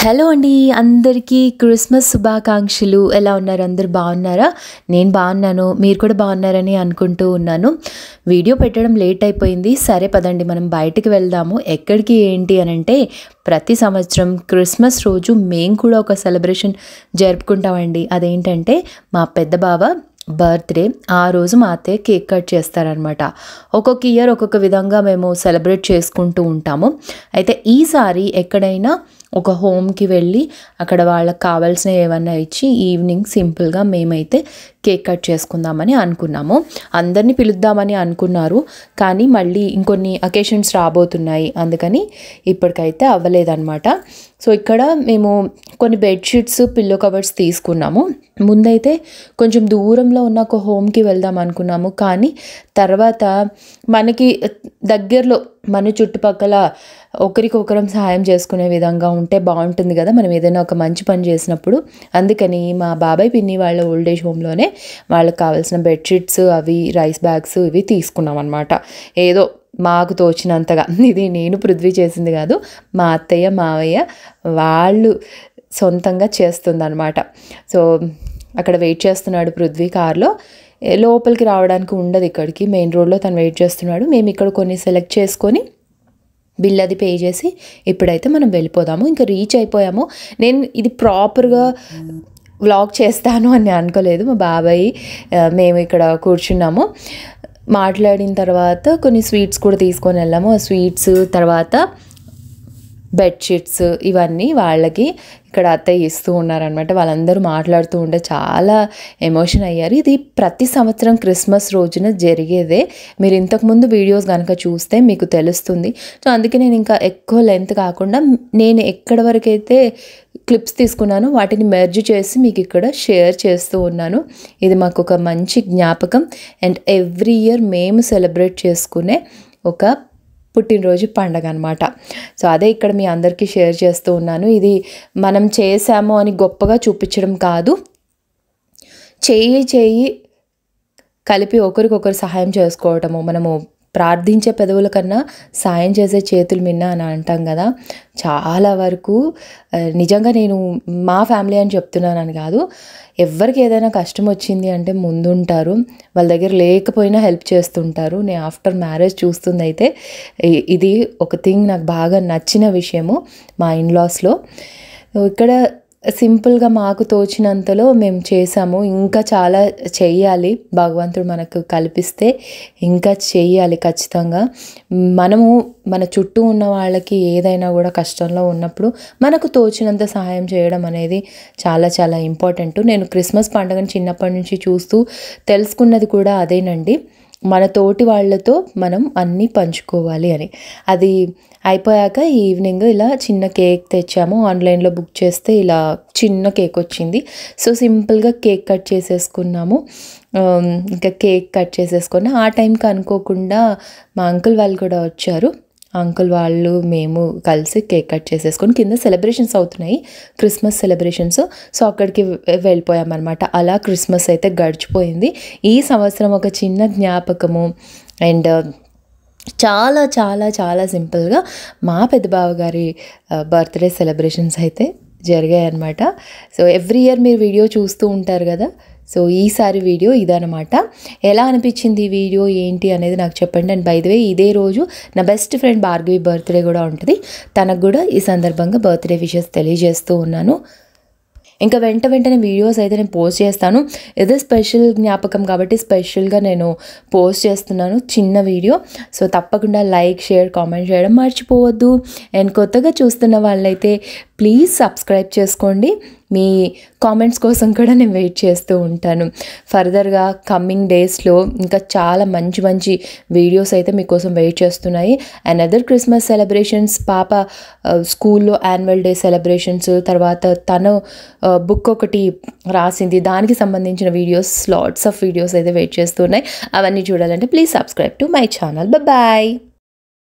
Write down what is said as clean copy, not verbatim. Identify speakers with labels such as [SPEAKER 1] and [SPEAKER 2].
[SPEAKER 1] Hello అండి, అందరికీ Christmas శుభాకాంక్షలు. ఎలా ఉన్నారు? అందరూ బాగున్నారా? నేను బాగున్నాను, మీరు కూడా బాగున్నారని అనుకుంటూ ఉన్నాను. వీడియో పెట్టడం లేట్ అయిపోయింది. సరే పదండి మనం బయటికి వెళ్దాము. ఎక్కడికి ఏంటి అని అంటే, ప్రతి సంవత్సరం క్రిస్మస్ రోజు మేము కూడా ఒక సెలబ్రేషన్ జరుపుకుంటామండి. అదేంటంటే మా పెద్ద బావ బర్త్డే. ఆ రోజు మా అత్తయ్య కేక్ కట్ చేస్తారనమాట. ఒక్కొక్క ఇయర్ ఒక్కొక్క విధంగా మేము సెలబ్రేట్ చేసుకుంటూ ఉంటాము. అయితే ఈసారి ఎక్కడైనా ఒక హోమ్కి వెళ్ళి అక్కడ వాళ్ళకి కావాల్సినవి ఏమన్నా ఇచ్చి ఈవినింగ్ సింపుల్గా మేమైతే కేక్ కట్ చేసుకుందామని అనుకున్నాము. అందరినీ పిలుద్దామని అనుకున్నారు, కానీ మళ్ళీ ఇంకొన్ని అకేషన్స్ రాబోతున్నాయి, అందుకని ఇప్పటికైతే అవ్వలేదన్నమాట. సో ఇక్కడ మేము కొన్ని బెడ్షీట్స్, పిల్లో కవర్స్ తీసుకున్నాము. ముందైతే కొంచెం దూరంలో ఉన్న ఒక హోమ్కి వెళ్దాం అనుకున్నాము, కానీ తర్వాత మనకి దగ్గరలో మన చుట్టుపక్కల ఒకరికొకరం సహాయం చేసుకునే విధంగా ఉంటే బాగుంటుంది కదా, మనం ఏదైనా ఒక మంచి పని చేసినప్పుడు. అందుకని మా బాబాయ్ పిన్ని వాళ్ళ ఓల్డేజ్ హోమ్లోనే వాళ్ళకి కావాల్సిన బెడ్షీట్స్, అవి రైస్ బ్యాగ్స్ ఇవి తీసుకున్నాం అనమాట. ఏదో మాకు తోచినంతగా. ఇది నేను పృథ్వీ చేసింది కాదు, మా అత్తయ్య మావయ్య వాళ్ళు సొంతంగా చేస్తుందన్నమాట. సో అక్కడ వెయిట్ చేస్తున్నాడు పృథ్వీ కార్లో. లోపలికి రావడానికి ఉండదు, ఇక్కడికి మెయిన్ రోడ్లో తను వెయిట్ చేస్తున్నాడు. మేము ఇక్కడ కొన్ని సెలెక్ట్ చేసుకొని బిల్ అది పే చేసి ఇప్పుడైతే మనం వెళ్ళిపోదాము. ఇంకా రీచ్ అయిపోయాము. నేను ఇది ప్రాపర్గా వ్లాగ్ చేస్తాను అని అనుకోలేదు. మా బాబాయ్ మేము ఇక్కడ కూర్చున్నాము, మాట్లాడిన తర్వాత కొన్ని స్వీట్స్ కూడా తీసుకొని వెళ్ళాము. ఆ స్వీట్స్ తర్వాత బెడ్షీట్స్ ఇవన్నీ వాళ్ళకి ఇక్కడ అత్తయ్య ఇస్తూ ఉన్నారనమాట. వాళ్ళందరూ మాట్లాడుతూ ఉంటే చాలా ఎమోషన్ అయ్యారు. ఇది ప్రతి సంవత్సరం క్రిస్మస్ రోజున జరిగేదే. మీరు ఇంతకుముందు వీడియోస్ కనుక చూస్తే మీకు తెలుస్తుంది. సో అందుకే నేను ఇంకా ఎక్కువ లెంత్ కాకుండా నేను ఎక్కడి వరకైతే క్లిప్స్ తీసుకున్నాను వాటిని మెర్జ్ చేసి మీకు ఇక్కడ షేర్ చేస్తూ ఉన్నాను. ఇది మాకు ఒక మంచి జ్ఞాపకం అండ్ ఎవ్రీ ఇయర్ మేము సెలబ్రేట్ చేసుకునే ఒక పుట్టినరోజు పండగ అనమాట. సో అదే ఇక్కడ మీ అందరికీ షేర్ చేస్తూ ఉన్నాను. ఇది మనం చేసాము అని గొప్పగా చూపించడం కాదు, చేయి కలిపి ఒకరికొకరు సహాయం చేసుకోవటము. మనము ప్రార్థించే పెదవుల కన్నా సాయం చేసే చేతులు మిన్న అని అంటాం కదా. చాలా వరకు నిజంగా నేను మా ఫ్యామిలీ అని చెప్తున్నానని కాదు, ఎవరికి ఏదైనా కష్టం వచ్చింది అంటే ముందుంటారు, వాళ్ళ దగ్గర లేకపోయినా హెల్ప్ చేస్తుంటారు. నేను ఆఫ్టర్ మ్యారేజ్ చూస్తుంది అయితే ఇది ఒక థింగ్ నాకు బాగా నచ్చిన విషయము మా ఇన్లాస్లో. ఇక్కడ సింపుల్గా మాకు తోచినంతలో మేము చేసాము. ఇంకా చాలా చెయ్యాలి, భగవంతుడు మనకు కల్పిస్తే ఇంకా చెయ్యాలి ఖచ్చితంగా. మనము మన చుట్టూ ఉన్న వాళ్ళకి ఏదైనా కూడా కష్టంలో ఉన్నప్పుడు మనకు తోచినంత సహాయం చేయడం అనేది చాలా చాలా ఇంపార్టెంట్. నేను క్రిస్మస్ పండుగను చిన్నప్పటి నుంచి చూస్తూ తెలుసుకున్నది కూడా అదేనండి, మన తోటి వాళ్ళతో మనం అన్నీ పంచుకోవాలి అని. అది అయిపోయాక ఈవినింగ్ ఇలా చిన్న కేక్ తెచ్చాము, ఆన్లైన్లో బుక్ చేస్తే ఇలా చిన్న కేక్ వచ్చింది. సో సింపుల్గా కేక్ కట్ చేసేసుకున్నాము. ఇంకా కేక్ కట్ చేసేసుకున్నా ఆ టైంకి అనుకోకుండా మా అంకుల్ వాళ్ళు కూడా వచ్చారు. అంకుల్ వాళ్ళు మేము కలిసి కేక్ కట్ చేసేసుకొని కింద సెలబ్రేషన్స్ అవుతున్నాయి, క్రిస్మస్ సెలబ్రేషన్స్. సో అక్కడికి వెళ్ళిపోయామన్నమాట. అలా క్రిస్మస్ అయితే గడిచిపోయింది. ఈ సంవత్సరం ఒక చిన్న జ్ఞాపకము అండ్ చాలా చాలా చాలా సింపుల్గా మా పెద్ద బావగారి బర్త్డే సెలబ్రేషన్స్ అయితే జరిగాయి అన్నమాట. సో ఎవ్రీ ఇయర్ మీరు వీడియో చూస్తూ ఉంటారు కదా, సో ఈసారి వీడియో ఇదనమాట. ఎలా అనిపించింది ఈ వీడియో ఏంటి అనేది నాకు చెప్పండి. అండ్ బై ద వే ఇదే రోజు నా బెస్ట్ ఫ్రెండ్ భార్గవి బర్త్డే కూడా ఉంటుంది. తనకు కూడా ఈ సందర్భంగా బర్త్డే విషెస్ తెలియజేస్తూ ఉన్నాను. ఇంకా వెంటనే వీడియోస్ అయితే నేను పోస్ట్ చేస్తాను. ఇదే స్పెషల్ జ్ఞాపకం కాబట్టి స్పెషల్గా నేను పోస్ట్ చేస్తున్నాను చిన్న వీడియో. సో తప్పకుండా లైక్, షేర్, కామెంట్ చేయడం మర్చిపోవద్దు. అండ్ కొత్తగా చూస్తున్న వాళ్ళైతే ప్లీజ్ సబ్స్క్రైబ్ చేసుకోండి. మీ కామెంట్స్ కోసం కూడా నేను వెయిట్ చేస్తూ ఉంటాను. ఫర్దర్గా కమ్మింగ్ డేస్లో ఇంకా చాలా మంచి వీడియోస్ అయితే మీకోసం వెయిట్ చేస్తున్నాయి. అండ్ అదర్ క్రిస్మస్ సెలబ్రేషన్స్, పాప స్కూల్లో యాన్యువల్ డే సెలబ్రేషన్స్, తర్వాత తను బుక్ ఒకటి రాసింది, దానికి సంబంధించిన వీడియోస్, లాట్స్ ఆఫ్ వీడియోస్ అయితే వెయిట్ చేస్తున్నాయి. అవన్నీ చూడాలంటే please subscribe to my channel. Bye.